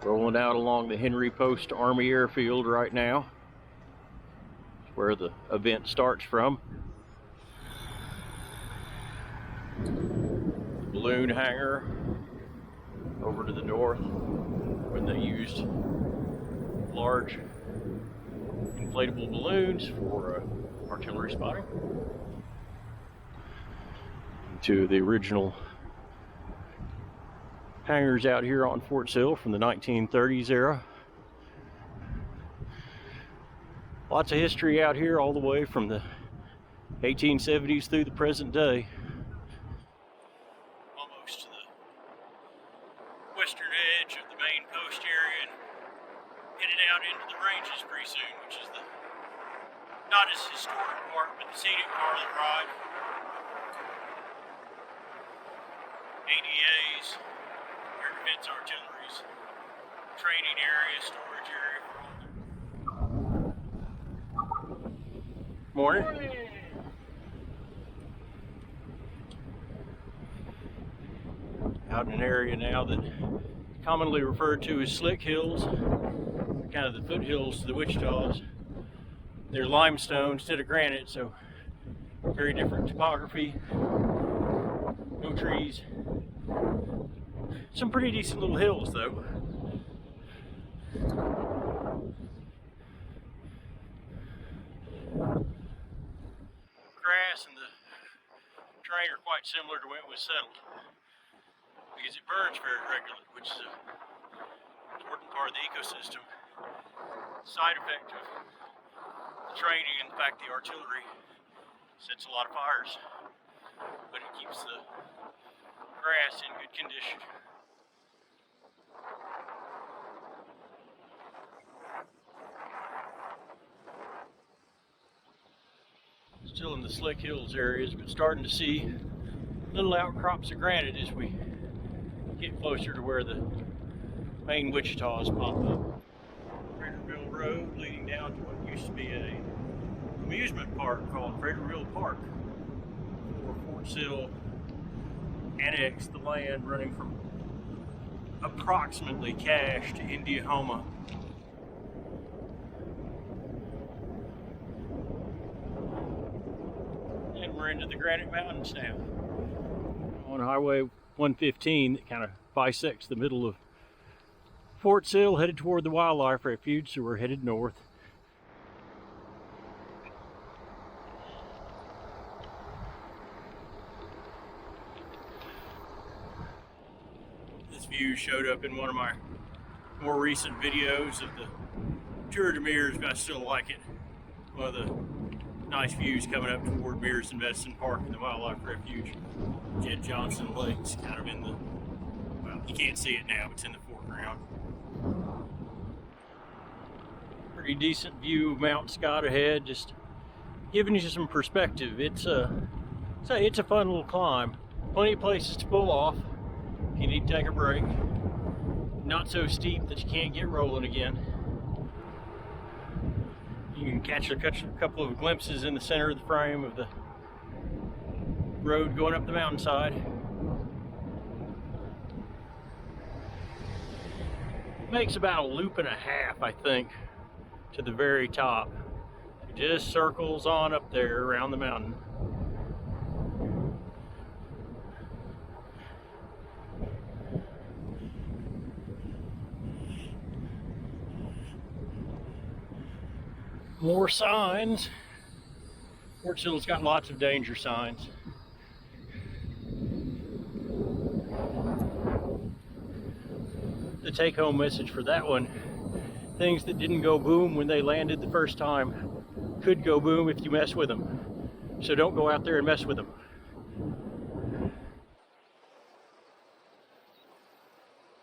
Rolling out along the Henry Post Army Airfield right now. It's where the event starts from. Balloon hangar over to the north, when they used large inflatable balloons for artillery spotting. To the original hangars out here on Fort Sill from the 1930s era. Lots of history out here all the way from the 1870s through the present day. Almost to the western edge of the main post area and headed out into the ranges pretty soon, which is the not as historic part, but the scenic part of the ride. ADAs, air defense artilleries, training area, storage area. Morning. Out in an area now that commonly referred to as Slick Hills, kind of the foothills to the Wichitas. They're limestone instead of granite, so very different topography. No trees. Some pretty decent little hills though. Grass and the terrain are quite similar to when it was settled, because it burns very regularly, which is an important part of the ecosystem. Side effect of the training and the fact the artillery sets a lot of fires, but it keeps the grass in good condition. Still in the Slick Hills areas, but starting to see little outcrops of granite as we get closer to where the main Wichitas pop up. Frederickville Road leading down to what used to be an amusement park called Frederickville Park, before Fort Sill annexed the land running from approximately Cache to Indiahoma. And we're into the Granite Mountains now. On Highway 115 that kind of bisects the middle of Fort Sill, headed toward the Wildlife Refuge, so we're headed north. This view showed up in one of my more recent videos of the Tour de Mears, but I still like it. One of the nice views coming up toward Mears and Medicine Park and the Wildlife Refuge. Jed Johnson Lake's kind of in the, well, you can't see it now, but it's in the foreground. Pretty decent view of Mount Scott ahead, just giving you some perspective. It's a fun little climb. Plenty of places to pull off if you need to take a break. Not so steep that you can't get rolling again. You can catch a couple of glimpses in the center of the frame of the road going up the mountainside. It makes about a loop and a half, I think, to the very top. It just circles on up there around the mountain. More signs. Fort Sill's got lots of danger signs. The take-home message for that one: things that didn't go boom when they landed the first time could go boom if you mess with them. So don't go out there and mess with them.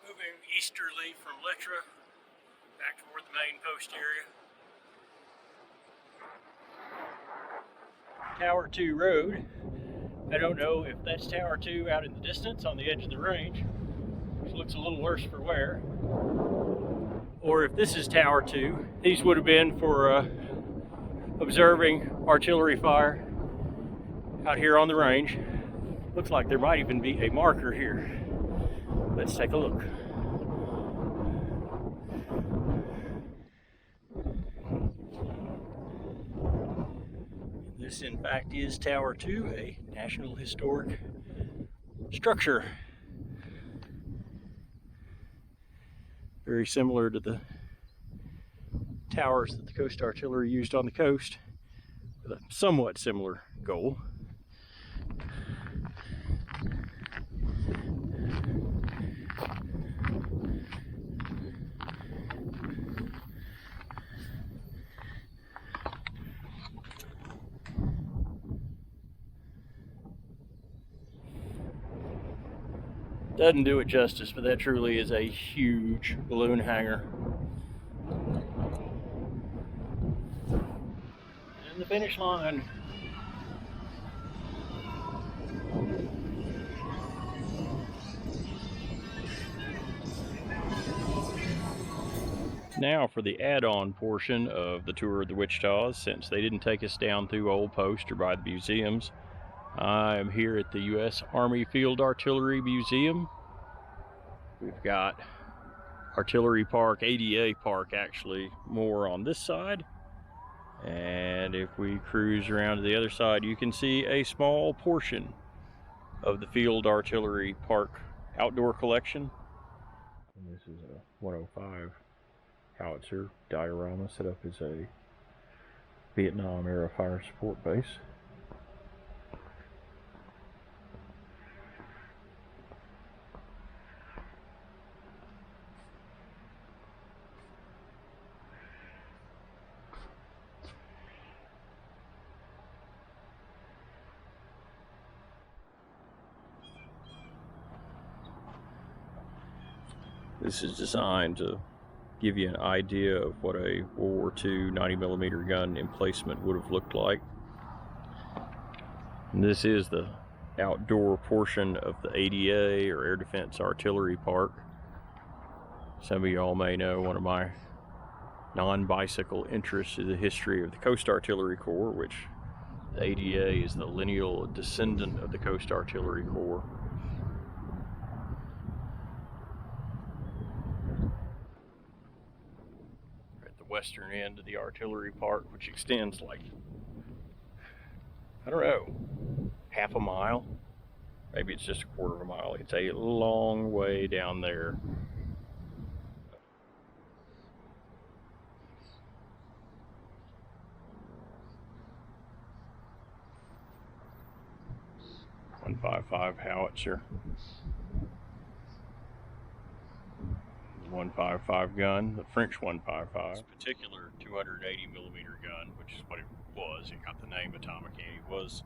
Moving easterly from Litra, back toward the main post area. Tower 2 Road. I don't know if that's Tower 2 out in the distance on the edge of the range, which looks a little worse for wear, or if this is Tower 2. These would have been for observing artillery fire out here on the range. Looks like there might even be a marker here. Let's take a look. This, in fact, is Tower 2, a National Historic structure. Very similar to the towers that the Coast Artillery used on the coast, with a somewhat similar goal. Doesn't do it justice, but that truly is a huge balloon hangar. And the finish line. Now for the add-on portion of the tour of the Wichitas, since they didn't take us down through Old Post or by the museums. I am here at the U.S. Army Field Artillery Museum. We've got Artillery Park, ADA Park actually, more on this side. And if we cruise around to the other side, you can see a small portion of the Field Artillery Park outdoor collection. And this is a 105 howitzer diorama set up as a Vietnam era fire support base. This is designed to give you an idea of what a World War II 90mm gun emplacement would have looked like. And this is the outdoor portion of the ADA, or Air Defense Artillery Park. Some of y'all may know one of my non-bicycle interests is the history of the Coast Artillery Corps, which the ADA is the lineal descendant of the Coast Artillery Corps. Western end of the artillery park, which extends like, I don't know, half a mile, maybe it's just a quarter of a mile. It's a long way down there. .155 howitzer. 155 gun, the French 155. This particular 280mm gun, which is what it was, it got the name Atomic Annie, was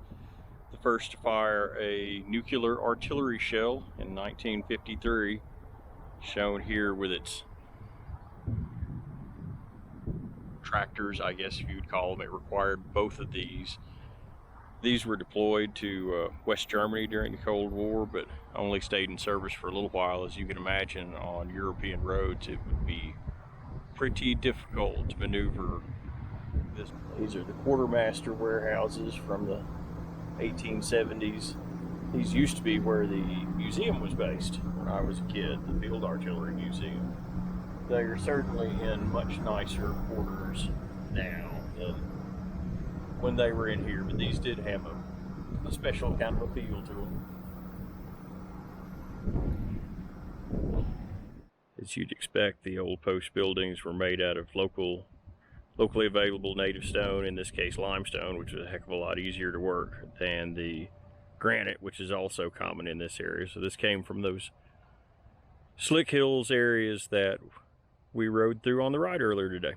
the first to fire a nuclear artillery shell in 1953, shown here with its tractors, I guess if you'd call them. It required both of these. These were deployed to West Germany during the Cold War, but only stayed in service for a little while. As you can imagine, on European roads, it would be pretty difficult to maneuver this. These are the quartermaster warehouses from the 1870s. These used to be where the museum was based when I was a kid, the Field Artillery Museum. They are certainly in much nicer quarters now than when they were in here, but these did have a special kind of appeal to them. As you'd expect, the old post buildings were made out of locally available native stone, in this case limestone, which is a heck of a lot easier to work than the granite, which is also common in this area. So this came from those slick hills areas that we rode through on the ride earlier today.